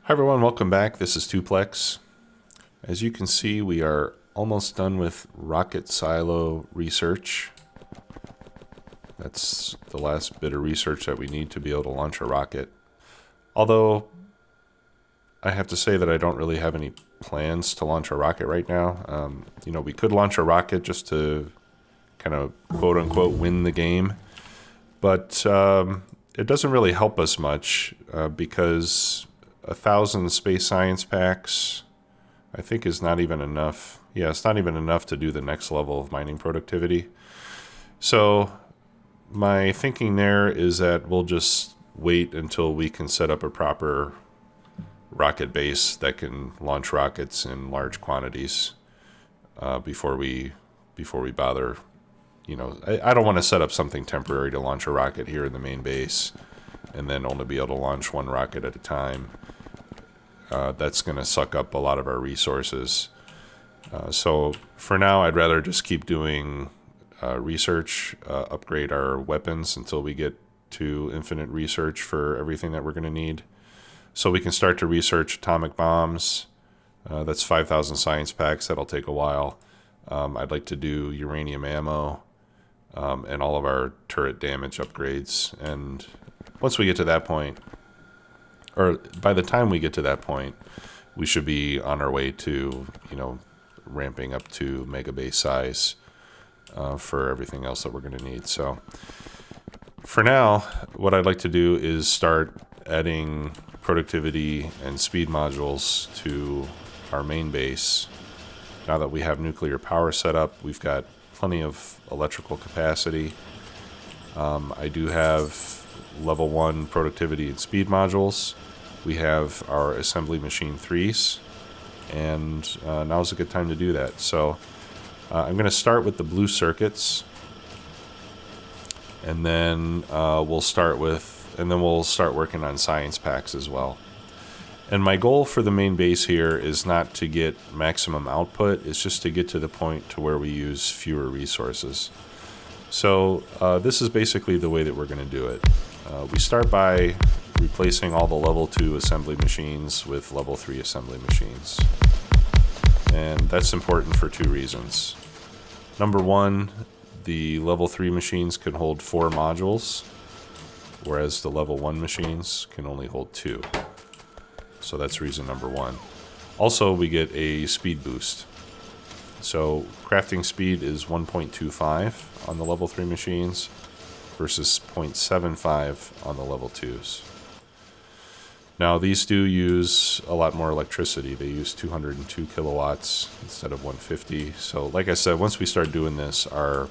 Hi everyone, welcome back. This is Tuplex. As you can see, we are almost done with rocket silo research. That's the last bit of research that we need to be able to launch a rocket. Although, I have to say that I don't really have any plans to launch a rocket right now. We could launch a rocket just to kind of quote-unquote win the game. But it doesn't really help us much because 1,000 space science packs, I think, is not even enough. Yeah, it's not even enough to do the next level of mining productivity. So my thinking there is that we'll just wait until we can set up a proper rocket base that can launch rockets in large quantities before we bother. I don't want to set up something temporary to launch a rocket here in the main base and then only be able to launch one rocket at a time. That's going to suck up a lot of our resources. So for now, I'd rather just keep doing research, upgrade our weapons until we get to infinite research for everything that we're going to need. So we can start to research atomic bombs. That's 5,000 science packs. That'll take a while. I'd like to do uranium ammo and all of our turret damage upgrades. And once we get to that point, or by the time we get to that point, we should be on our way to, ramping up to megabase size for everything else that we're going to need. So for now, what I'd like to do is start adding productivity and speed modules to our main base. Now that we have nuclear power set up, we've got plenty of electrical capacity. I do have level 1 productivity and speed modules. We have our assembly machine 3s, and now's a good time to do that. So I'm going to start with the blue circuits, and then we'll start working on science packs as well. And my goal for the main base here is not to get maximum output, it's just to get to the point to where we use fewer resources. So this is basically the way that we're going to do it. We start by replacing all the level 2 assembly machines with level 3 assembly machines. And that's important for 2 reasons. Number 1, the level 3 machines can hold 4 modules, whereas the level 1 machines can only hold 2. So that's reason number 1. Also, we get a speed boost. So crafting speed is 1.25 on the level 3 machines versus 0.75 on the level 2s. Now, these do use a lot more electricity. They use 202 kilowatts instead of 150. So like I said, once we start doing this, our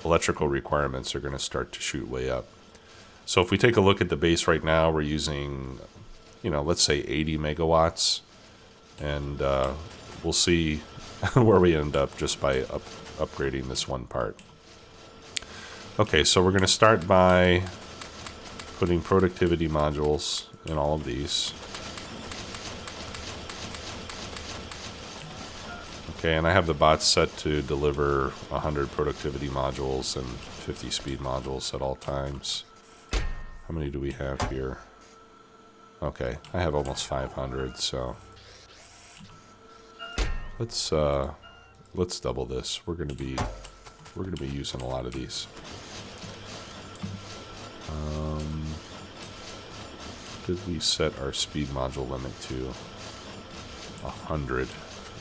electrical requirements are going to start to shoot way up. So if we take a look at the base right now, we're using, let's say 80 megawatts. And we'll see where we end up just by upgrading this one part. Okay, so we're going to start by putting productivity modules in all of these. Okay, and I have the bots set to deliver 100 productivity modules and 50 speed modules at all times. How many do we have here? Okay, I have almost 500, so let's double this. We're gonna be using a lot of these. Did we set our speed module limit to 100?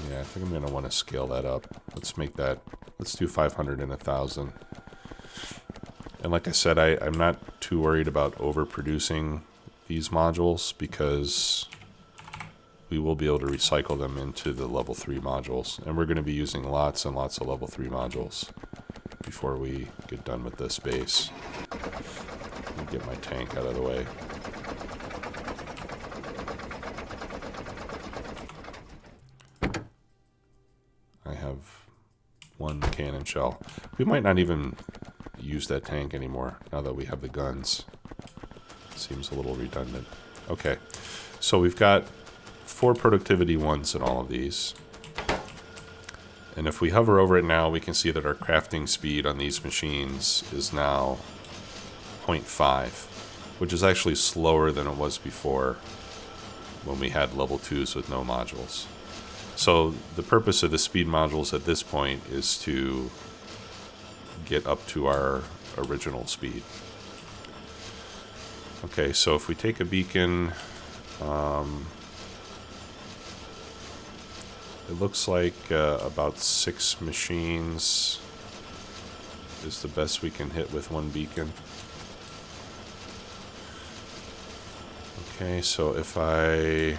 Yeah, I think I'm going to want to scale that up. Let's do 500 and 1,000. And like I said, I'm not too worried about overproducing these modules because we will be able to recycle them into the level 3 modules. And we're going to be using lots and lots of level 3 modules before we get done with this base. Let me get my tank out of the way. I have one cannon shell. We might not even use that tank anymore now that we have the guns. Seems a little redundant. Okay, so we've got 4 productivity ones in all of these. And if we hover over it now, we can see that our crafting speed on these machines is now 0.5, which is actually slower than it was before. when we had level 2s with no modules. So the purpose of the speed modules at this point is to get up to our original speed. Okay, so if we take a beacon, it looks like about 6 machines is the best we can hit with one beacon. Okay, so if I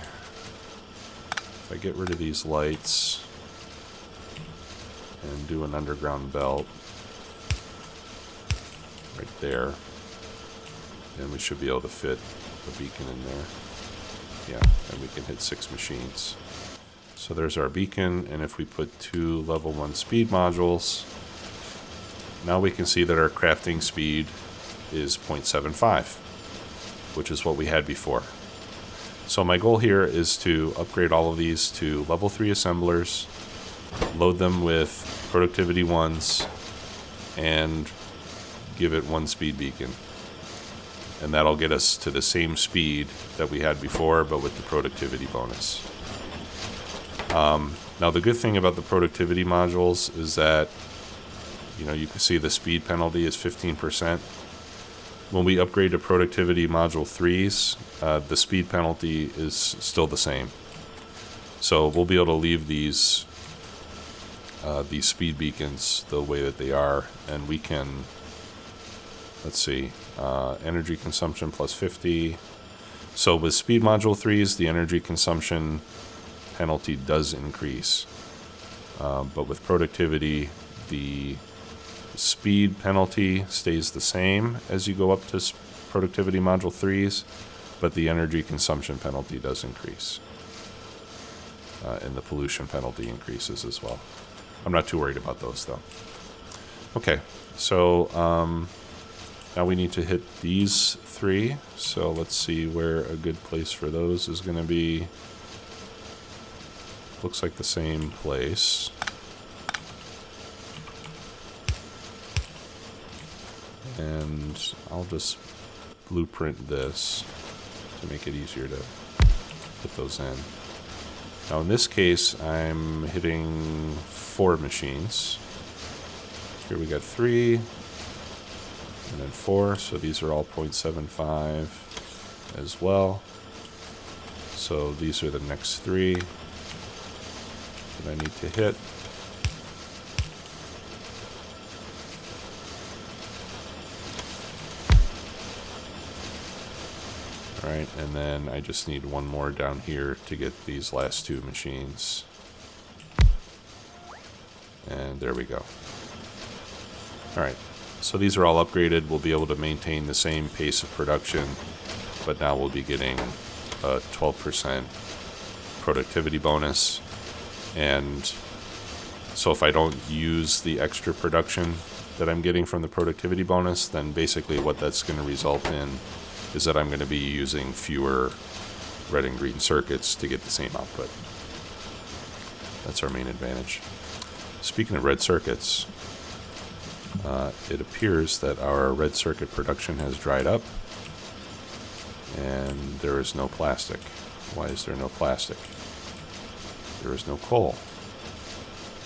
get rid of these lights and do an underground belt right there, then we should be able to fit a beacon in there. Yeah, and we can hit 6 machines. So there's our beacon, and if we put 2 level 1 speed modules, now we can see that our crafting speed is 0.75, which is what we had before. So my goal here is to upgrade all of these to level 3 assemblers, load them with productivity 1s, and give it 1 speed beacon. And that'll get us to the same speed that we had before, but with the productivity bonus. Now the good thing about the productivity modules is that, you know, you can see the speed penalty is 15%. When we upgrade to productivity module 3s, the speed penalty is still the same. So we'll be able to leave these speed beacons the way that they are, and we can, let's see, energy consumption plus 50. So with speed module 3s, the energy consumption penalty does increase. But with productivity, the speed penalty stays the same as you go up to productivity module 3s, but the energy consumption penalty does increase. And the pollution penalty increases as well. I'm not too worried about those though. Okay, so now we need to hit these 3. So let's see where a good place for those is going to be. Looks like the same place. And I'll just blueprint this to make it easier to put those in. Now in this case, I'm hitting 4 machines. Here we got 3, and then 4, so these are all 0.75 as well. So these are the next 3 that I need to hit. Alright, and then I just need 1 more down here to get these last 2 machines. And there we go. Alright, so these are all upgraded. We'll be able to maintain the same pace of production, but now we'll be getting a 12% productivity bonus. And so if I don't use the extra production that I'm getting from the productivity bonus, then basically what that's going to result in is that I'm going to be using fewer red and green circuits to get the same output. That's our main advantage. Speaking of red circuits, it appears that our red circuit production has dried up and there is no plastic. Why is there no plastic? There is no coal.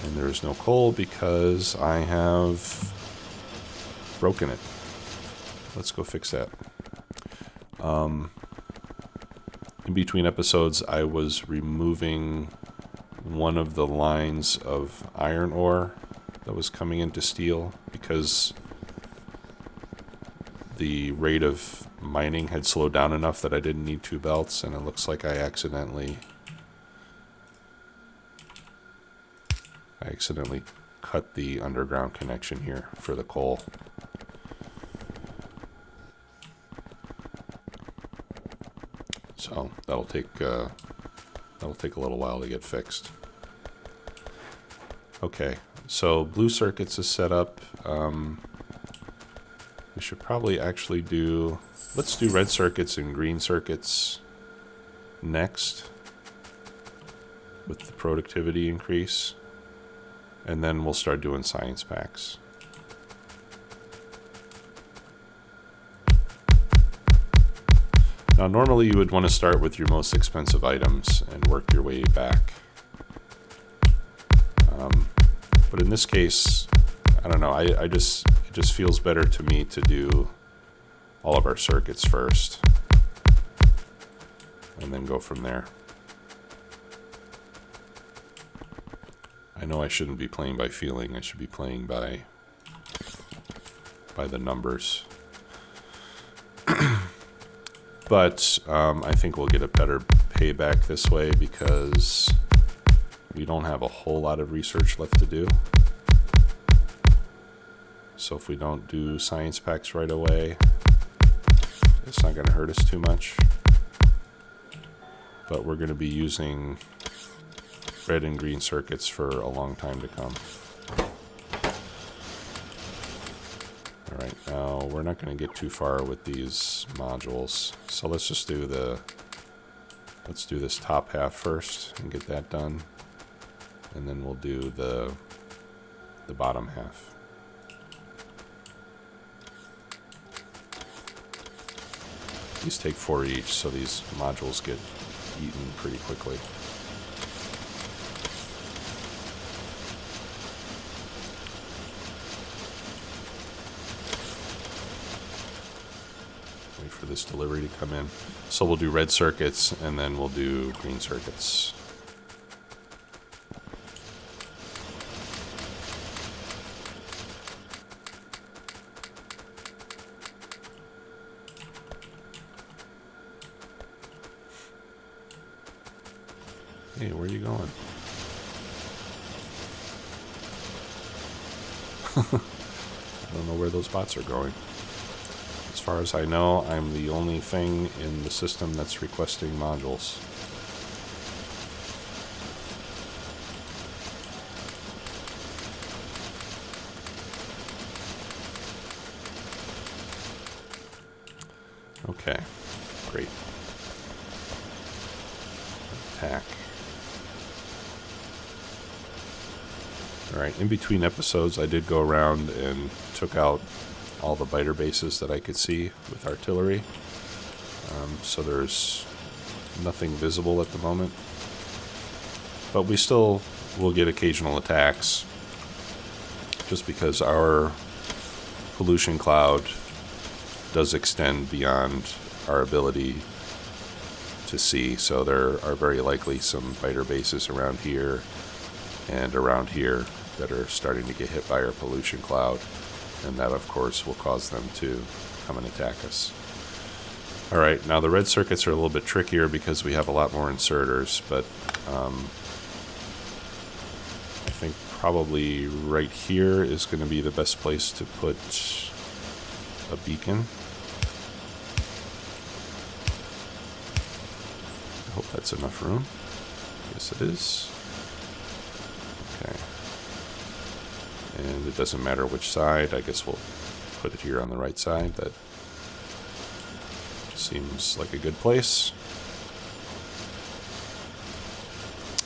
And there is no coal because I have broken it. Let's go fix that. In between episodes, I was removing one of the lines of iron ore that was coming into steel because the rate of mining had slowed down enough that I didn't need 2 belts, and it looks like I accidentally cut the underground connection here for the coal. So that'll take a little while to get fixed. Okay, so blue circuits is set up. We should probably actually let's do red circuits and green circuits next with the productivity increase. And then we'll start doing science packs. Now, normally you would want to start with your most expensive items and work your way back. But in this case, I don't know, it just feels better to me to do all of our circuits first and then go from there. I know I shouldn't be playing by feeling. I should be playing by the numbers. But I think we'll get a better payback this way because we don't have a whole lot of research left to do. So if we don't do science packs right away, it's not going to hurt us too much. But we're going to be using red and green circuits for a long time to come. Alright, now we're not going to get too far with these modules. So let's just do this top half first and get that done. And then we'll do the bottom half. These take 4 each, so these modules get eaten pretty quickly. Wait for this delivery to come in. So we'll do red circuits and then we'll do green circuits. Hey, where are you going? I don't know where those bots are going. As far as I know, I'm the only thing in the system that's requesting modules. Okay, great. Attack. Alright, in between episodes I did go around and took out all the biter bases that I could see with artillery. So there's nothing visible at the moment. But we still will get occasional attacks just because our pollution cloud does extend beyond our ability to see. So there are very likely some biter bases around here and around here that are starting to get hit by our pollution cloud, and that of course will cause them to come and attack us. Alright, now the red circuits are a little bit trickier because we have a lot more inserters, but I think probably right here is going to be the best place to put a beacon. I hope that's enough room. Yes, it is. Okay. And it doesn't matter which side. I guess we'll put it here on the right side. That seems like a good place.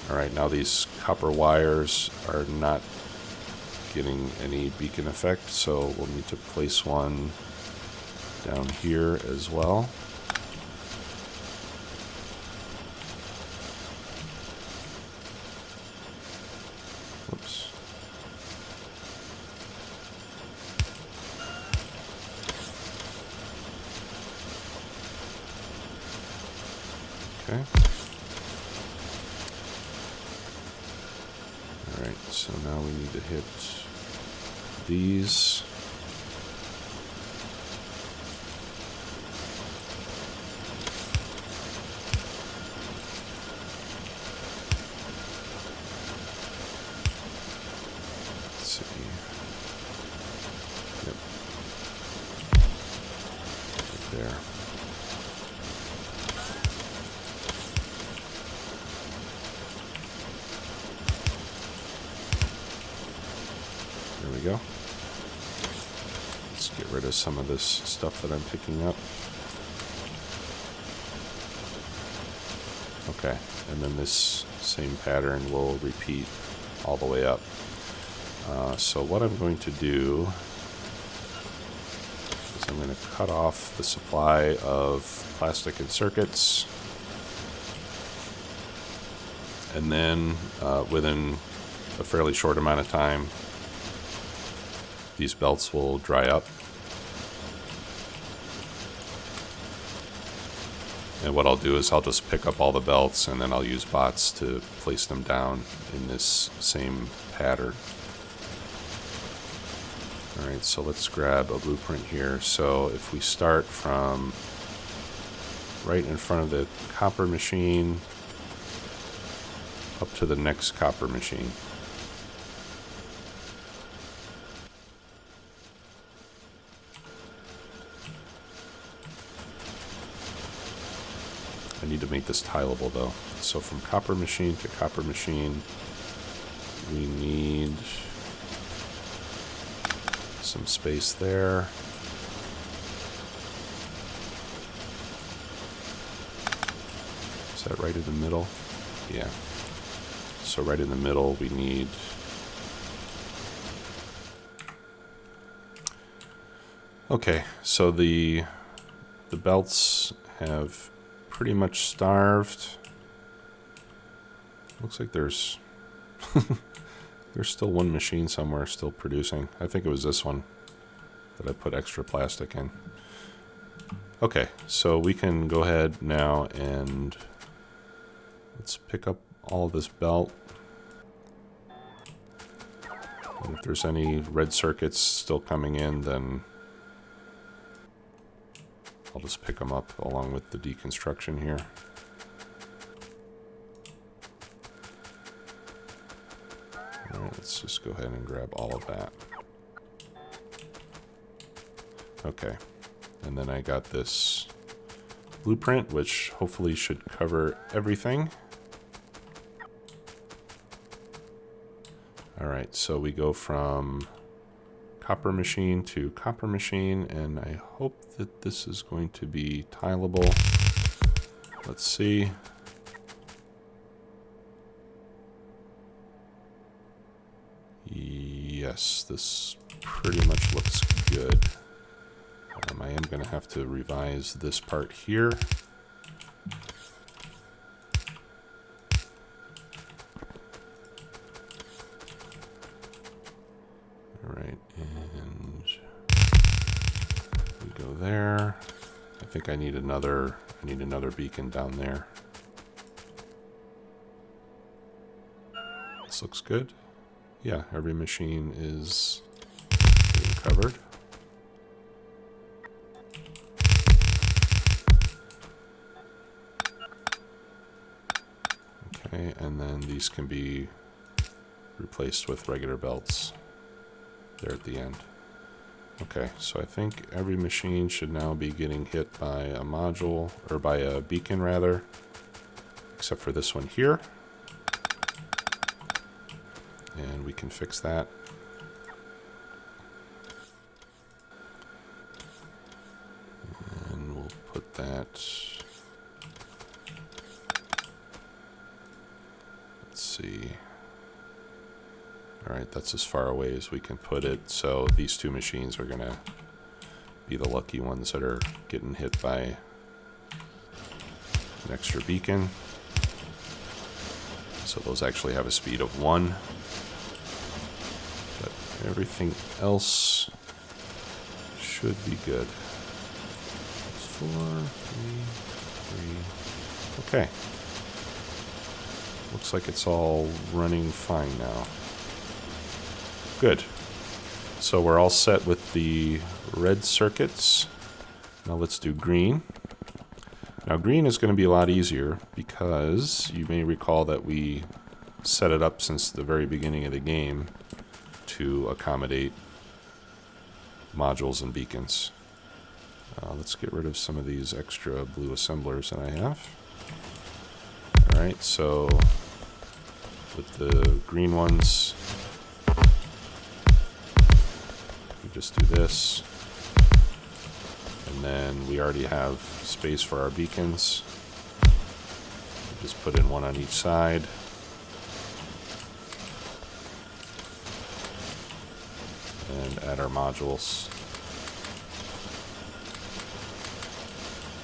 Alright, now these copper wires are not getting any beacon effect, so we'll need to place one down here as well. Whoops. Okay. Alright, so now we need to hit these. Let's see. Yep. Right there. There we go. Let's get rid of some of this stuff that I'm picking up. Okay, and then this same pattern will repeat all the way up. So what I'm going to do is I'm going to cut off the supply of plastic and circuits. And then within a fairly short amount of time, these belts will dry up. And what I'll do is I'll just pick up all the belts and then I'll use bots to place them down in this same pattern. Alright, so let's grab a blueprint here. So if we start from right in front of the copper machine up to the next copper machine. I need to make this tileable though. So from copper machine to copper machine, we need some space there. Is that right in the middle? Yeah. So right in the middle we need okay, so the belts have pretty much starved. Looks like there's there's still one machine somewhere still producing. I think it was this one that I put extra plastic in. Okay, so we can go ahead now and let's pick up all of this belt. And if there's any red circuits still coming in, then I'll just pick them up along with the deconstruction here. Alright, let's just go ahead and grab all of that. Okay, and then I got this blueprint, which hopefully should cover everything. Alright, so we go from copper machine to copper machine, and I hope that this is going to be tileable. Let's see. Yes, this pretty much looks good. I am going to have to revise this part here. Alright, and we go there. I think I need another beacon down there. This looks good. Yeah, every machine is being covered. Okay, and then these can be replaced with regular belts there at the end. Okay, so I think every machine should now be getting hit by a module, or by a beacon rather, except for this one here. And we can fix that. And we'll put that, let's see. Alright, that's as far away as we can put it. So these two machines are going to be the lucky ones that are getting hit by an extra beacon. So those actually have a speed of 1. But everything else should be good. 4, 3, 3. Okay. Looks like it's all running fine now. Good. So we're all set with the red circuits. Now let's do green. Now green is going to be a lot easier because you may recall that we set it up since the very beginning of the game to accommodate modules and beacons. Let's get rid of some of these extra blue assemblers that I have. Alright, so with the green ones, we just do this. And then we already have space for our beacons. We just put in one on each side. And add our modules.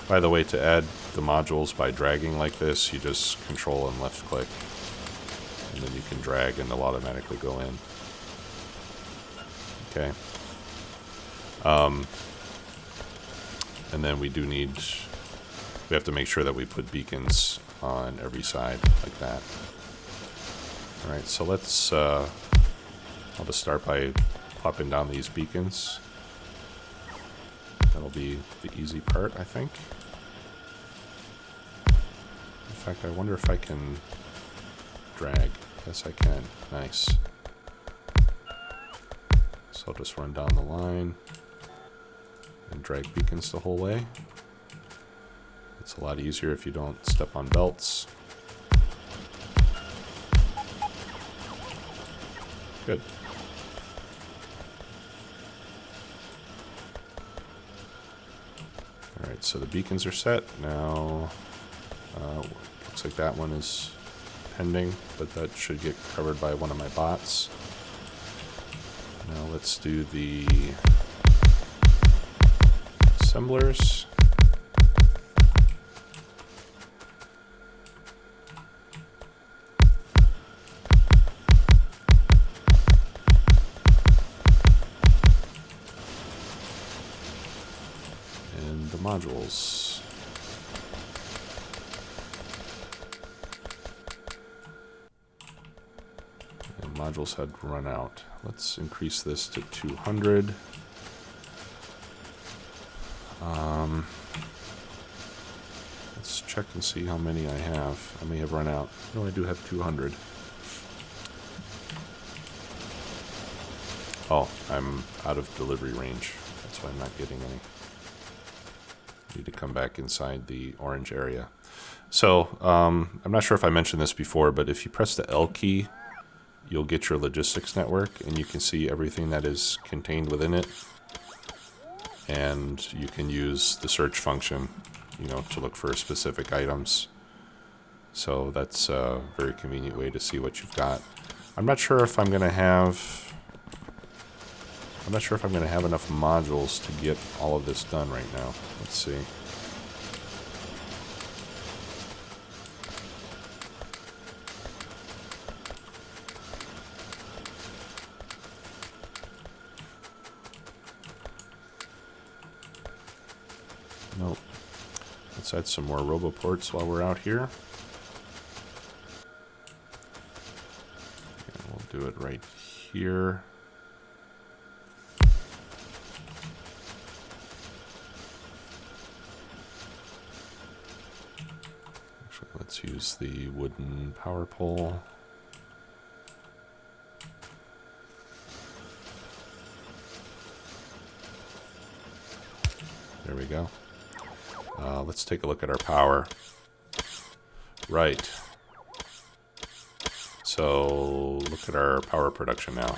By the way, to add the modules by dragging like this, you just control and left click, and then you can drag and they'll automatically go in. Okay. And then we have to make sure that we put beacons on every side like that. Alright, so let's, I'll just start by popping down these beacons. That'll be the easy part, I think. In fact, I wonder if I can drag. Yes, I can. Nice. So I'll just run down the line and drag beacons the whole way. It's a lot easier if you don't step on belts. Good. Alright, so the beacons are set. Now, looks like that one is pending, but that should get covered by one of my bots. Now let's do the assemblers. And the modules. And modules had run out. Let's increase this to 200. Let's check and see how many I have. I may have run out. No, I do have 200. Oh, I'm out of delivery range. That's why I'm not getting any. Need to come back inside the orange area. So, I'm not sure if I mentioned this before, but if you press the L key, you'll get your logistics network, and you can see everything that is contained within it. And you can use the search function, you know, to look for specific items. So that's a very convenient way to see what you've got. I'm not sure if I'm going to have enough modules to get all of this done right now. Let's see. Nope. Let's add some more roboports while we're out here. And we'll do it right here. Actually, let's use the wooden power pole. There we go. Let's take a look at our power. Right. So look at our power production now.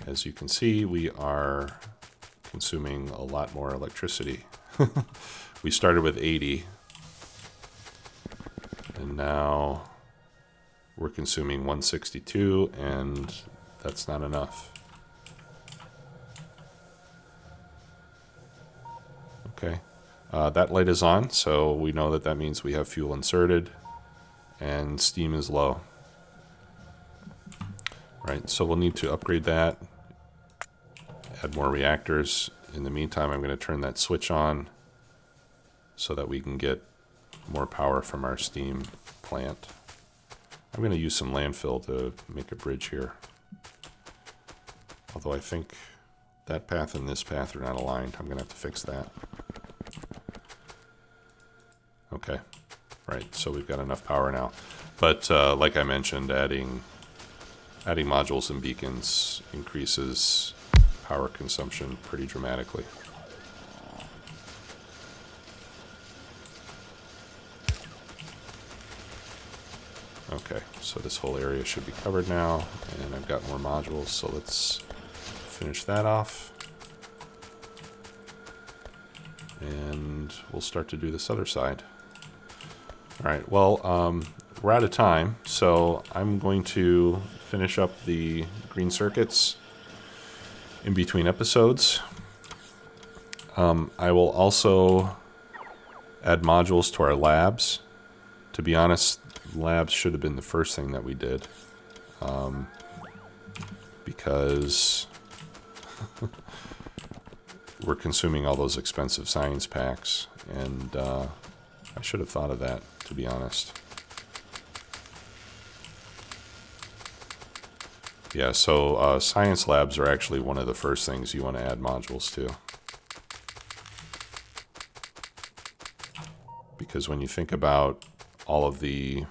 As you can see, we are consuming a lot more electricity. We started with 80, and now we're consuming 162, and that's not enough. Okay, that light is on, so we know that means we have fuel inserted, and steam is low. Right, so we'll need to upgrade that, add more reactors. In the meantime, I'm going to turn that switch on so that we can get more power from our steam plant. I'm going to use some landfill to make a bridge here. Although I think that path and this path are not aligned. I'm going to have to fix that. Okay, right, so we've got enough power now. But like I mentioned, adding modules and beacons increases power consumption pretty dramatically. Okay, so this whole area should be covered now, and I've got more modules, so let's finish that off. And we'll start to do this other side. All right, well, we're out of time, so I'm going to finish up the green circuits in between episodes. I will also add modules to our labs. To be honest, labs should have been the first thing that we did. Because we're consuming all those expensive science packs, and I should have thought of that, to be honest. Yeah, so science labs are actually one of the first things you want to add modules to. Because when you think about all the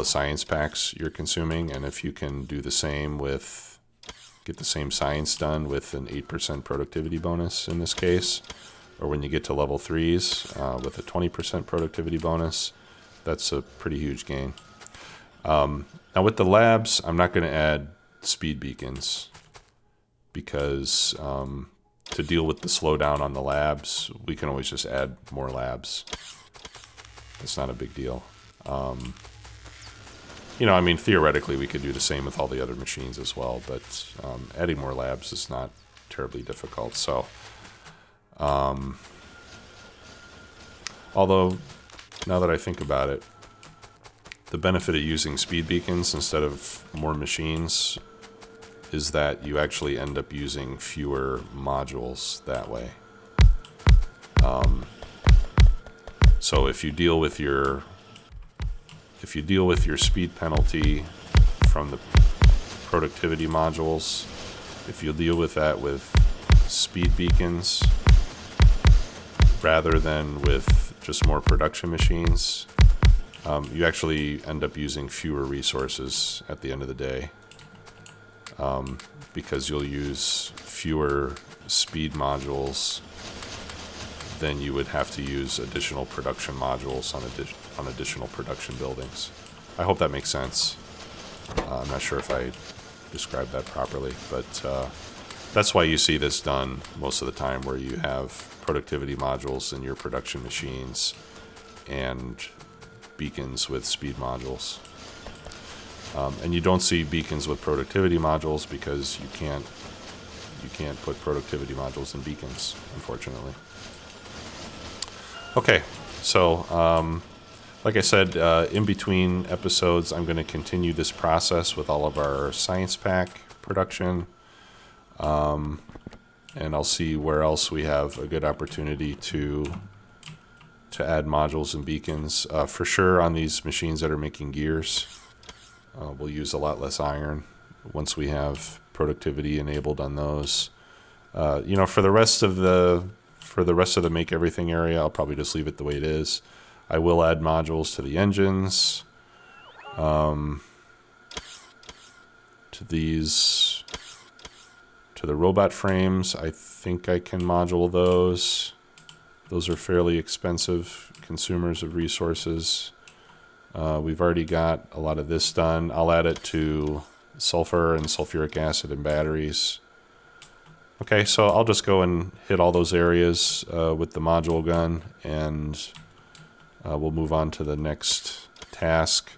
science packs you're consuming, and if you can do the same get the same science done with an 8% productivity bonus in this case, or when you get to level 3s with a 20% productivity bonus, that's a pretty huge gain. Now with the labs, I'm not going to add speed beacons because to deal with the slowdown on the labs, we can always just add more labs. It's not a big deal. I mean, theoretically, we could do the same with all the other machines as well, but adding more labs is not terribly difficult. So, although, now that I think about it, the benefit of using speed beacons instead of more machines is that you actually end up using fewer modules that way. So if you deal with your speed penalty from the productivity modules, if you deal with that with speed beacons rather than with just more production machines, you actually end up using fewer resources at the end of the day, because you'll use fewer speed modules than you would have to use additional production modules on additional production buildings. I hope that makes sense. I'm not sure if I described that properly, but that's why you see this done most of the time, where you have productivity modules in your production machines and beacons with speed modules. And you don't see beacons with productivity modules because you can't put productivity modules in beacons, unfortunately. Okay, so like I said, in between episodes, I'm going to continue this process with all of our science pack production, and I'll see where else we have a good opportunity to add modules and beacons. For sure, on these machines that are making gears, we'll use a lot less iron once we have productivity enabled on those. For the rest of the make everything area, I'll probably just leave it the way it is. I will add modules to the engines, to the robot frames. I think I can module those. Those are fairly expensive consumers of resources. We've already got a lot of this done. I'll add it to sulfur and sulfuric acid and batteries. Okay, so I'll just go and hit all those areas with the module gun, and we'll move on to the next task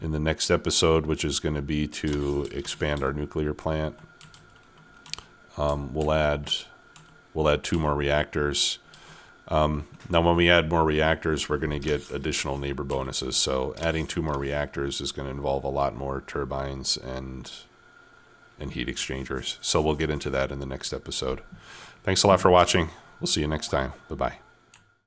in the next episode, which is going to be to expand our nuclear plant. We'll add 2 more reactors. Now, when we add more reactors, we're going to get additional neighbor bonuses. So adding 2 more reactors is going to involve a lot more turbines and heat exchangers. So we'll get into that in the next episode. Thanks a lot for watching. We'll see you next time. Bye-bye.